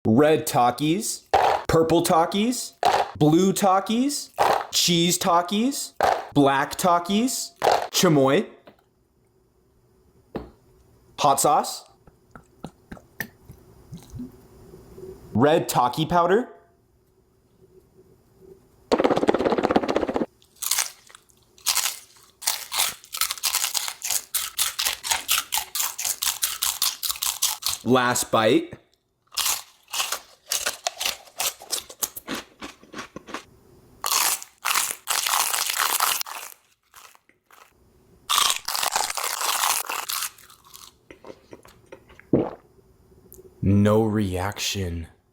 red Takis, purple Takis, blue Takis, cheese Takis, black Takis, chamoy, hot sauce, red Taki powder, last bite, no reaction.